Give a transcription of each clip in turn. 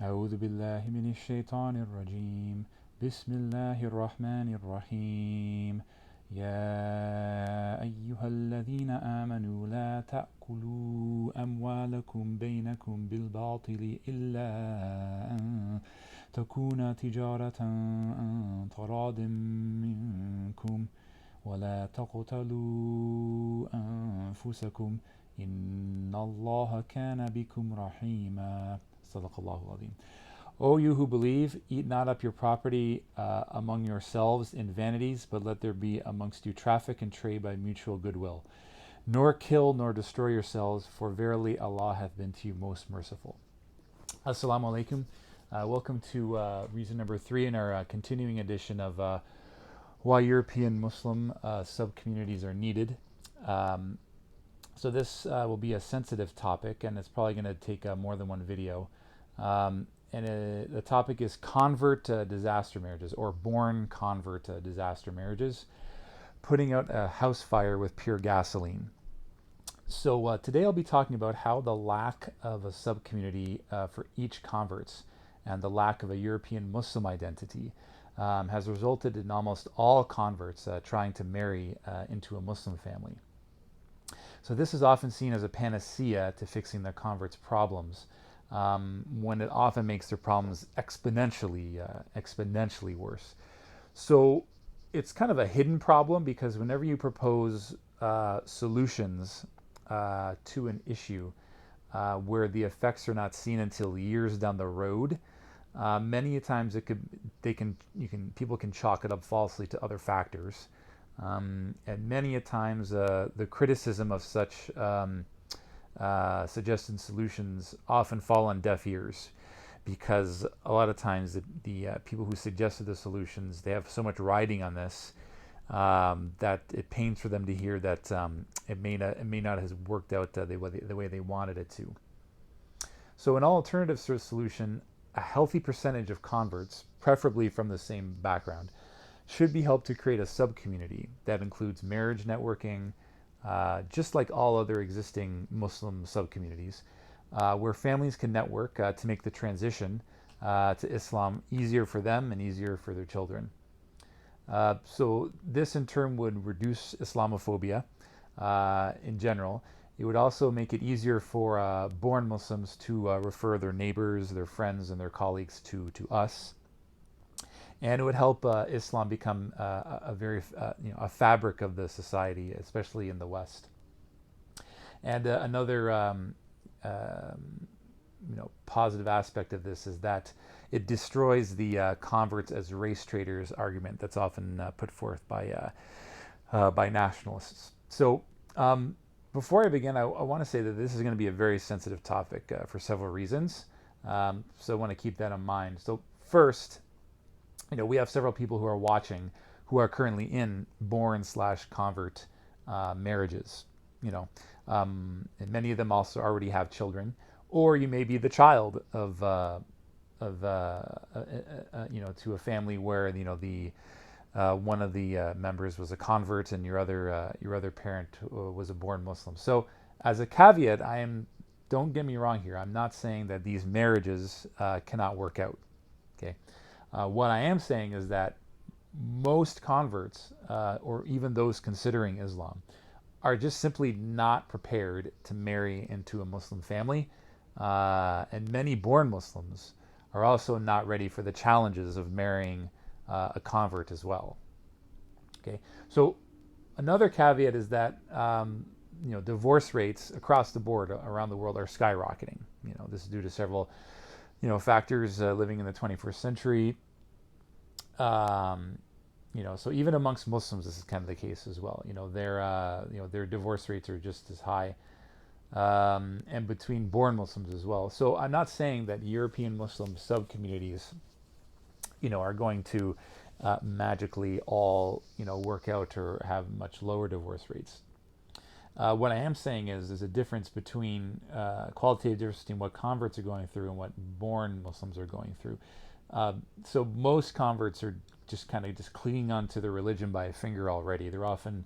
أعوذ بالله من الشيطان الرجيم. بسم الله الرحمن الرحيم. يا أيها الذين آمنوا لا تأكلوا أموالكم بينكم بالباطل إلا أن تكون تجارة عن تراض منكم ولا تقتلوا أنفسكم إن الله كان بكم رحيما. صدق الله العظيم. O you who believe, eat not up your property among yourselves in vanities, but let there be amongst you traffic and trade by mutual goodwill. Nor kill nor destroy yourselves, for verily Allah hath been to you most merciful. Assalamu alaikum. Welcome to reason number 3 in our continuing edition of why European Muslim sub-communities are needed. So this will be a sensitive topic, and it's probably going to take more than one video. The topic is convert disaster marriages, or born convert disaster marriages, putting out a house fire with pure gasoline. So today I'll be talking about how the lack of a sub-community for each converts and the lack of a European Muslim identity has resulted in almost all converts trying to marry into a Muslim family. So this is often seen as a panacea to fixing their converts' problems, when it often makes their problems exponentially worse. So it's kind of a hidden problem, because whenever you propose solutions to an issue where the effects are not seen until years down the road, many times people can chalk it up falsely to other factors, and many a times the criticism of such suggested solutions often fall on deaf ears, because a lot of times the people who suggested the solutions, they have so much riding on this that it pains for them to hear that it may not have worked out the way they wanted it to. So an alternative sort of solution, a healthy percentage of converts, preferably from the same background, should be helped to create a sub-community that includes marriage networking, just like all other existing Muslim sub-communities, where families can network to make the transition to Islam easier for them and easier for their children. So this in turn would reduce Islamophobia in general. It would also make it easier for born Muslims to refer their neighbors, their friends, and their colleagues to us. And it would help Islam become a fabric of the society, especially in the West. And another positive aspect of this is that it destroys the converts as race traders argument that's often put forth by nationalists. So before I begin, I want to say that this is going to be a very sensitive topic for several reasons. So I want to keep that in mind. So first, we have several people who are watching who are currently in born/convert marriages, and many of them also already have children, or you may be the child of to a family where the one of the members was a convert and your other parent was a born Muslim. So as a caveat, don't get me wrong here, I'm not saying that these marriages cannot work out. Okay. What I am saying is that most converts, or even those considering Islam, are just simply not prepared to marry into a Muslim family, and many born Muslims are also not ready for the challenges of marrying a convert as well. Okay, so another caveat is that divorce rates across the board around the world are skyrocketing. This is due to several factors living in the 21st century. So even amongst Muslims, this is kind of the case as well. Their divorce rates are just as high, and between born Muslims as well. So I'm not saying that European Muslim sub-communities, are going to magically all, work out or have much lower divorce rates. What I am saying is there's a difference between qualitative difference between what converts are going through and what born Muslims are going through. So most converts are just clinging onto their religion by a finger already. They're often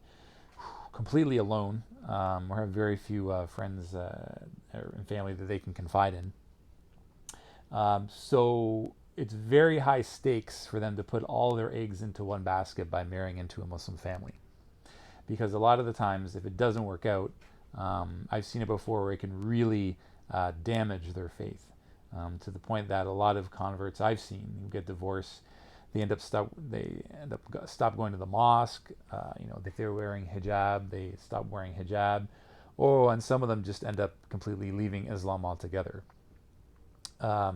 completely alone, or have very few friends and family that they can confide in. So it's very high stakes for them to put all their eggs into one basket by marrying into a Muslim family. Because a lot of the times, if it doesn't work out, I've seen it before where it can really damage their faith, to the point that a lot of converts I've seen who get divorced, they end up stop going to the mosque. If they're wearing hijab, they stop wearing hijab, and some of them just end up completely leaving Islam altogether.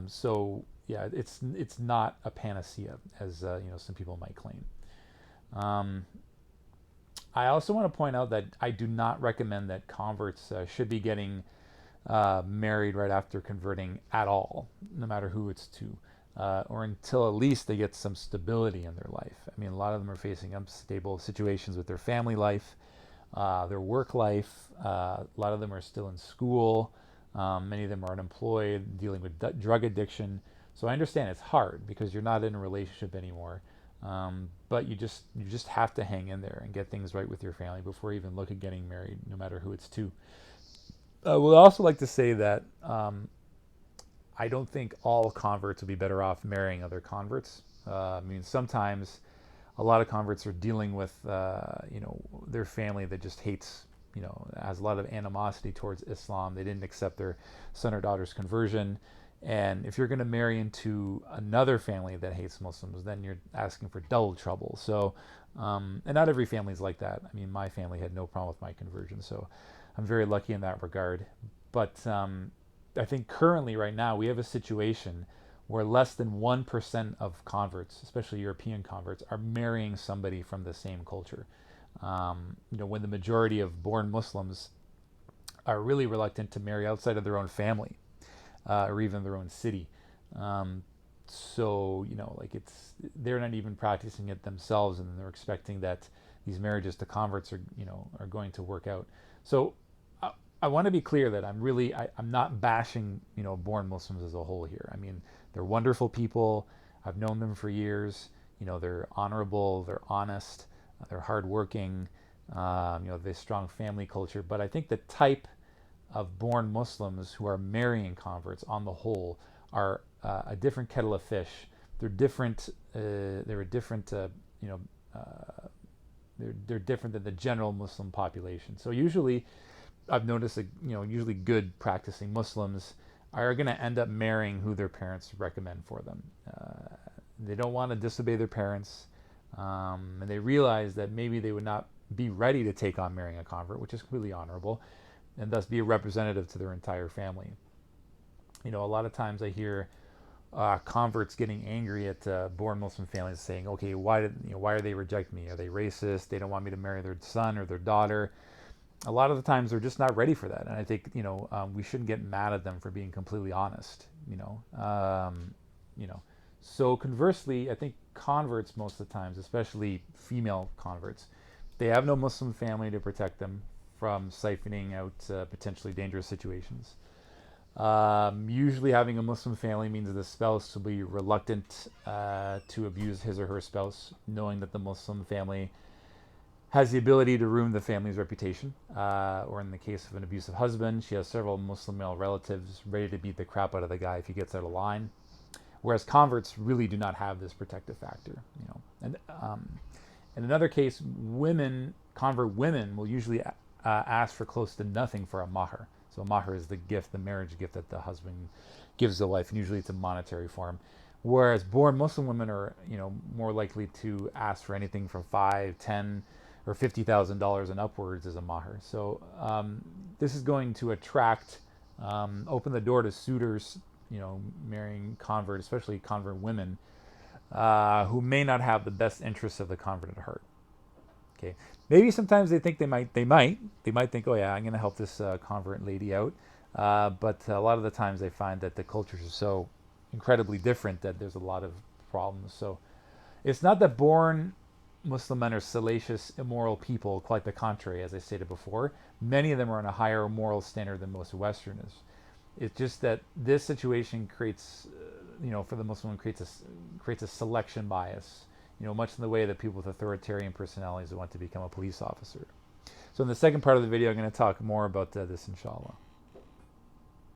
So yeah, it's not a panacea as some people might claim. I also want to point out that I do not recommend that converts should be getting married right after converting at all, no matter who it's to, or until at least they get some stability in their life. I mean, a lot of them are facing unstable situations with their family life, their work life. A lot of them are still in school. Many of them are unemployed, dealing with drug addiction. So I understand it's hard because you're not in a relationship anymore. But you just have to hang in there and get things right with your family before you even look at getting married, no matter who it's to. I would also like to say that I don't think all converts would be better off marrying other converts. I mean, sometimes a lot of converts are dealing with their family that just hates, has a lot of animosity towards Islam. They didn't accept their son or daughter's conversion. And if you're going to marry into another family that hates Muslims, then you're asking for double trouble. So, and not every family is like that. I mean, my family had no problem with my conversion, so I'm very lucky in that regard. But I think currently, right now, we have a situation where less than 1% of converts, especially European converts, are marrying somebody from the same culture. When the majority of born Muslims are really reluctant to marry outside of their own family. Or even their own city. So they're not even practicing it themselves, and they're expecting that these marriages to converts are going to work out. So I want to be clear that I'm not bashing born Muslims as a whole here. I mean, they're wonderful people. I've known them for years. They're honorable, they're honest, they're hardworking. They have a strong family culture. But I think the type of born Muslims who are marrying converts on the whole are a different kettle of fish. They're different. They're a different. They're different than the general Muslim population. So usually, I've noticed that usually good practicing Muslims are going to end up marrying who their parents recommend for them. They don't want to disobey their parents, and they realize that maybe they would not be ready to take on marrying a convert, which is completely honorable, and thus be a representative to their entire family. A lot of times I hear converts getting angry at born Muslim families, saying, "Okay, why are they rejecting me? Are they racist? They don't want me to marry their son or their daughter." A lot of the times they're just not ready for that, and I think we shouldn't get mad at them for being completely honest. So conversely, I think converts most of the times, especially female converts, they have no Muslim family to protect them from siphoning out potentially dangerous situations. Usually having a Muslim family means the spouse will be reluctant to abuse his or her spouse, knowing that the Muslim family has the ability to ruin the family's reputation. Or in the case of an abusive husband, she has several Muslim male relatives ready to beat the crap out of the guy if he gets out of line. Whereas converts really do not have this protective factor. And in another case, convert women will usually ask for close to nothing for a mahr. So a mahr is the marriage gift that the husband gives the wife, and usually it's a monetary form. Whereas born Muslim women are, more likely to ask for anything from $5,000, $10,000, or $50,000 and upwards as a mahr. So this is going to open the door to suitors, marrying converts, especially convert women, who may not have the best interests of the convert at heart. Okay, maybe sometimes they think they might think, oh yeah, I'm going to help this convert lady out, but a lot of the times they find that the cultures are so incredibly different that there's a lot of problems. So it's not that born Muslim men are salacious, immoral people. Quite the contrary, as I stated before. Many of them are on a higher moral standard than most Westerners. It's just that this situation creates, for the Muslim, creates a selection bias. Much in the way that people with authoritarian personalities want to become a police officer. So in the second part of the video, I'm going to talk more about this, inshallah.